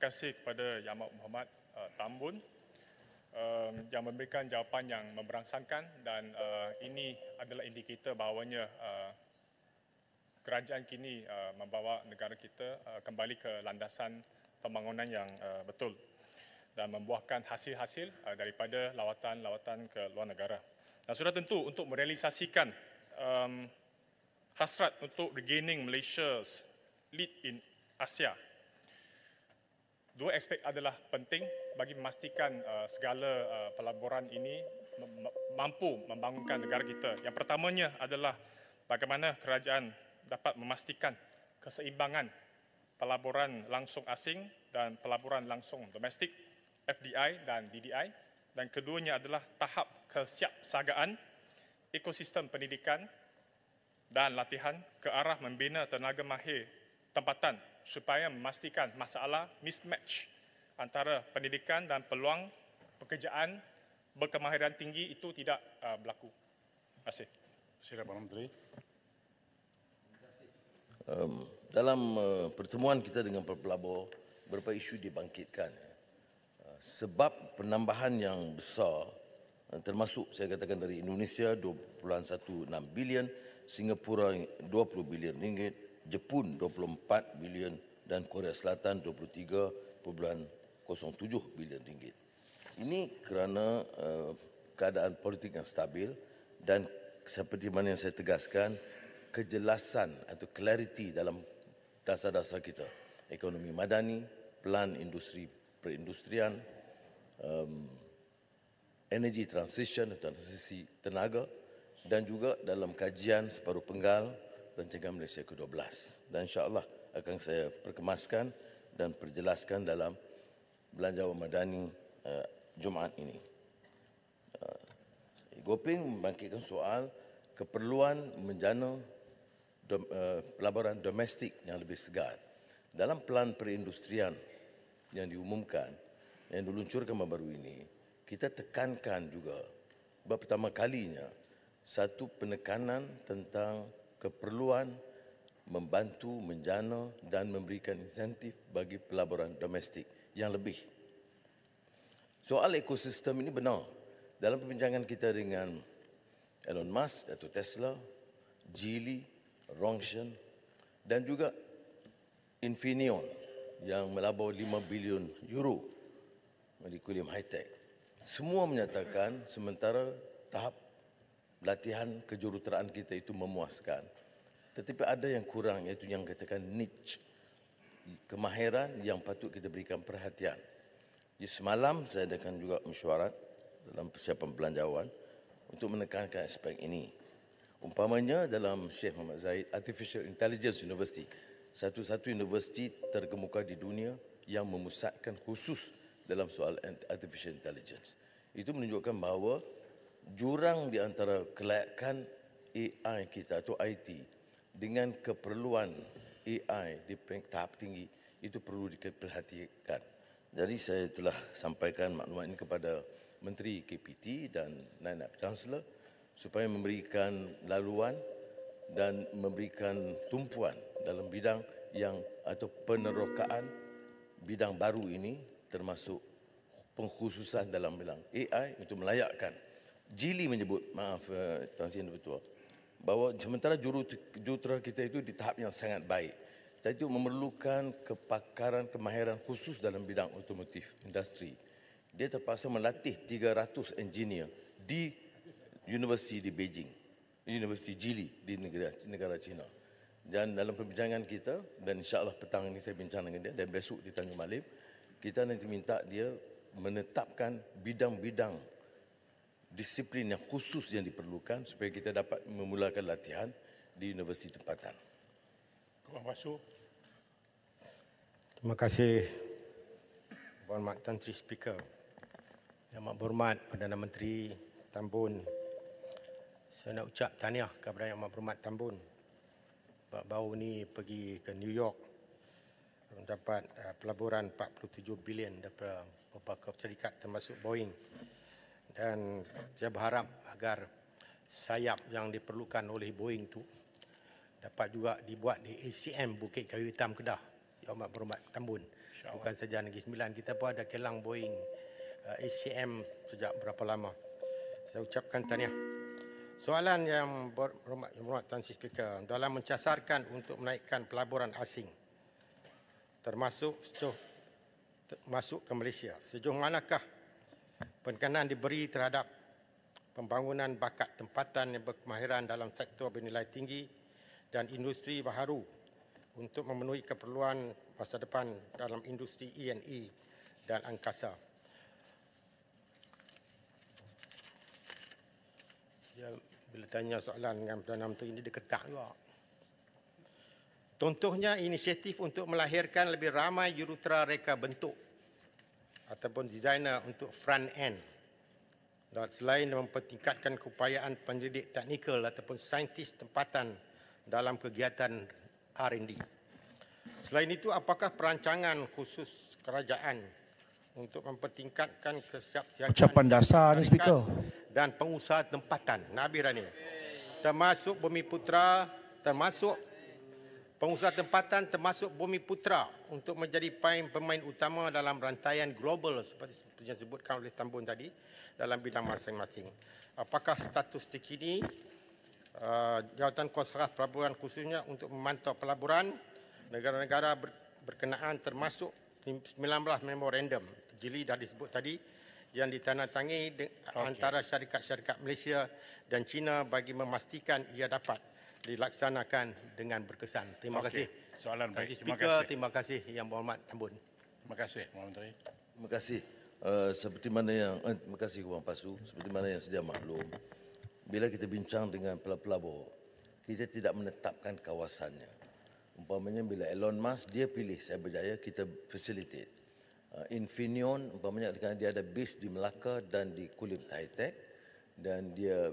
kasih kepada Yang Amat Berhormat Tambun yang memberikan jawapan yang memberangsangkan dan ini adalah indikator bahawanya kerajaan kini membawa negara kita kembali ke landasan pembangunan yang betul dan membuahkan hasil-hasil daripada lawatan-lawatan ke luar negara. Dan sudah tentu untuk merealisasikan hasrat untuk regaining Malaysia's lead in Asia, dua aspek adalah penting bagi memastikan segala pelaburan ini mampu membangunkan negara kita. Yang pertamanya adalah bagaimana kerajaan dapat memastikan keseimbangan pelaburan langsung asing dan pelaburan langsung domestik, FDI dan DDI. Dan keduanya adalah tahap kesiapsagaan ekosistem pendidikan dan latihan ke arah membina tenaga mahir tempatan supaya memastikan masalah mismatch antara pendidikan dan peluang pekerjaan berkemahiran tinggi itu tidak berlaku. Terima kasih. Silakan Pak Menteri. Dalam pertemuan kita dengan pelabur, beberapa isu dibangkitkan. Sebab penambahan yang besar, termasuk saya katakan dari Indonesia 20.16 bilion, Singapura 20 bilion ringgit, Jepun 24 bilion dan Korea Selatan 23.07 bilion ringgit. Ini kerana keadaan politik yang stabil dan seperti mana yang saya tegaskan, kejelasan atau clarity dalam dasar-dasar kita. Ekonomi madani, pelan industri perindustrian, energy transition, transisi tenaga dan juga dalam kajian separuh penggal Rancangan Malaysia ke-12. Dan insya-Allah akan saya perkemaskan dan perjelaskan dalam Belanjawan Madani Jumaat ini. Goping membangkitkan soal keperluan menjana pelaburan domestik yang lebih segar. Dalam pelan perindustrian yang diumumkan, yang diluncurkan baru ini, kita tekankan juga pertama kalinya satu penekanan tentang keperluan membantu, menjana dan memberikan insentif bagi pelaburan domestik yang lebih. Soal ekosistem ini benar. Dalam perbincangan kita dengan Elon Musk atau Tesla, Geely, Rongsheng dan juga Infineon yang melabur 5 bilion euro di Kulim High-Tech. Semua menyatakan sementara tahap latihan kejuruteraan kita itu memuaskan. Tetapi ada yang kurang, iaitu yang katakan niche, kemahiran yang patut kita berikan perhatian. Jadi semalam saya adakan juga mesyuarat dalam persiapan belanjawan untuk menekankan aspek ini. Umpamanya dalam Syekh Muhammad Zahid Artificial Intelligence University, satu-satu universiti terkemuka di dunia yang memusatkan khusus dalam soal artificial intelligence. Itu menunjukkan bahawa jurang di antara kelayakan AI kita atau IT dengan keperluan AI di tahap tinggi itu perlu diperhatikan. Jadi saya telah sampaikan maklumat ini kepada Menteri KPT dan Naib Chancellor supaya memberikan laluan dan memberikan tumpuan dalam bidang yang atau penerokaan bidang baru ini, termasuk pengkhususan dalam bidang AI untuk melayakkan. Geely menyebut, maaf Tuan Sri Yang Bertuah, bahawa sementara jurutera kita itu di tahap yang sangat baik, jadi itu memerlukan kepakaran, kemahiran khusus dalam bidang otomotif industri. Dia terpaksa melatih 300 engineer di universiti di Beijing, Universiti Geely di negara China. Dan dalam perbincangan kita, dan insya-Allah petang ini saya bincang dengan dia dan besok di Tanjung Malim, kita nanti minta dia menetapkan bidang-bidang disiplin yang khusus yang diperlukan supaya kita dapat memulakan latihan di universiti tempatan. Tuan Wasu. Terima kasih Berhormat Tan Sri Speaker. Yang Amat Berhormat Perdana Menteri Tambun, saya nak ucap tahniah kepada Yang Amat Berhormat Tambun. Baru ni pergi ke New York mendapat pelaburan 47 bilion daripada beberapa syarikat termasuk Boeing. Dan saya berharap agar sayap yang diperlukan oleh Boeing itu dapat juga dibuat di ACM Bukit Kayu Hitam Kedah, Yang Amat Berhormat Tambun. Bukan saja Negeri Sembilan, kita pun ada kilang Boeing ACM sejak berapa lama. Saya ucapkan tahniah. Soalan yang berhormat Tan Sri Speaker, dalam mencasarkan untuk menaikkan pelaburan asing termasuk masuk ke Malaysia, sejauh manakah penekanan diberi terhadap pembangunan bakat tempatan yang berkemahiran dalam sektor bernilai tinggi dan industri baharu untuk memenuhi keperluan masa depan dalam industri E&E dan angkasa. Dia bila tanya soalan dengan Perdana Menteri ini, dia ketak juga. Contohnya inisiatif untuk melahirkan lebih ramai jurutera reka bentuk ataupun designer untuk front end. Dan selain mempertingkatkan keupayaan pendidik teknikal ataupun saintis tempatan dalam kegiatan R&D. Selain itu, apakah perancangan khusus kerajaan untuk mempertingkatkan kesiapsiagaan Ucapan dasar ni, Speaker. dan pengusaha tempatan, Nabi Rani, termasuk Bumiputra, termasuk pengusaha tempatan termasuk Bumiputra untuk menjadi pemain utama dalam rantaian global seperti yang disebutkan oleh Tambun tadi dalam bidang masing-masing. Apakah status terkini Jawatan Kuasa Pelaburan khususnya untuk memantau pelaburan negara-negara berkenaan termasuk 19 memorandum jeli dah disebut tadi yang ditandatangani antara syarikat-syarikat Malaysia dan China bagi memastikan ia dapat dilaksanakan dengan berkesan. Terima kasih. Soalan baik. Terima Speaker, kasih. terima kasih Yang Berhormat Tambun. Terima kasih, Mohd Menteri. Terima kasih. Seperti mana yang terima kasih Kuang Pasu. Seperti mana yang sedia maklum, bila kita bincang dengan pelabur, kita tidak menetapkan kawasannya. Umpamanya bila Elon Musk dia pilih saya berjaya, kita facilitate. Infineon umpamanya kerana dia ada base di Melaka dan di Kulim High Tech dan dia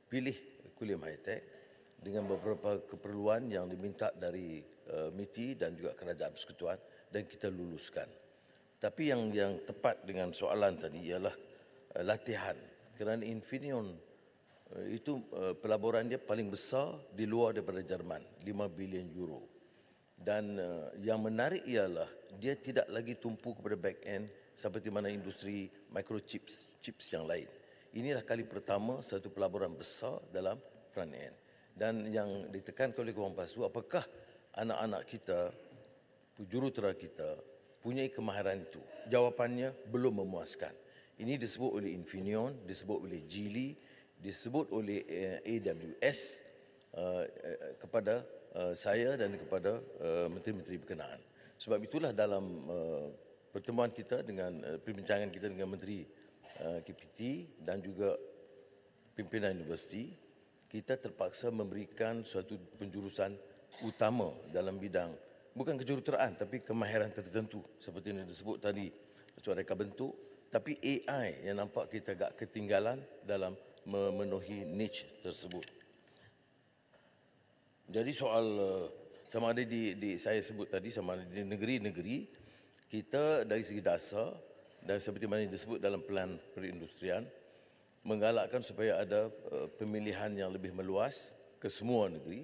pilih Kulim High Tech dengan beberapa keperluan yang diminta dari MITI dan juga Kerajaan Persekutuan dan kita luluskan. Tapi yang tepat dengan soalan tadi ialah latihan. Kerana Infineon itu pelaburan dia paling besar di luar daripada Jerman, 5 bilion euro. Dan yang menarik ialah dia tidak lagi tumpu kepada back end seperti mana industri microchips, chips yang lain. Inilah kali pertama satu pelaburan besar dalam front end. Dan yang ditekankan oleh Kuang Pasu, apakah anak-anak kita, jurutera kita punya kemahiran itu? Jawapannya belum memuaskan. Ini disebut oleh Infineon, disebut oleh Geely, disebut oleh AWS kepada saya dan kepada menteri-menteri berkenaan. Sebab itulah dalam pertemuan kita dengan perbincangan kita dengan Menteri KPT dan juga pimpinan universiti, kita terpaksa memberikan suatu penjurusan utama dalam bidang bukan kejuruteraan tapi kemahiran tertentu seperti yang disebut tadi, soal reka bentuk, tapi AI yang nampak kita agak ketinggalan dalam memenuhi niche tersebut. Jadi soal sama ada di saya sebut tadi, sama ada di negeri-negeri, kita dari segi dasar dan seperti mana yang disebut dalam plan perindustrian, menggalakkan supaya ada pemilihan yang lebih meluas ke semua negeri.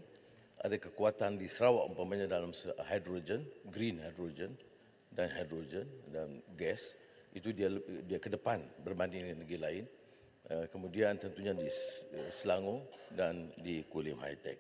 Ada kekuatan di Sarawak umpamanya dalam hydrogen, green hydrogen dan gas. Itu dia ke depan berbanding dengan negeri lain. Kemudian tentunya di Selangor dan di Kulim High Tech.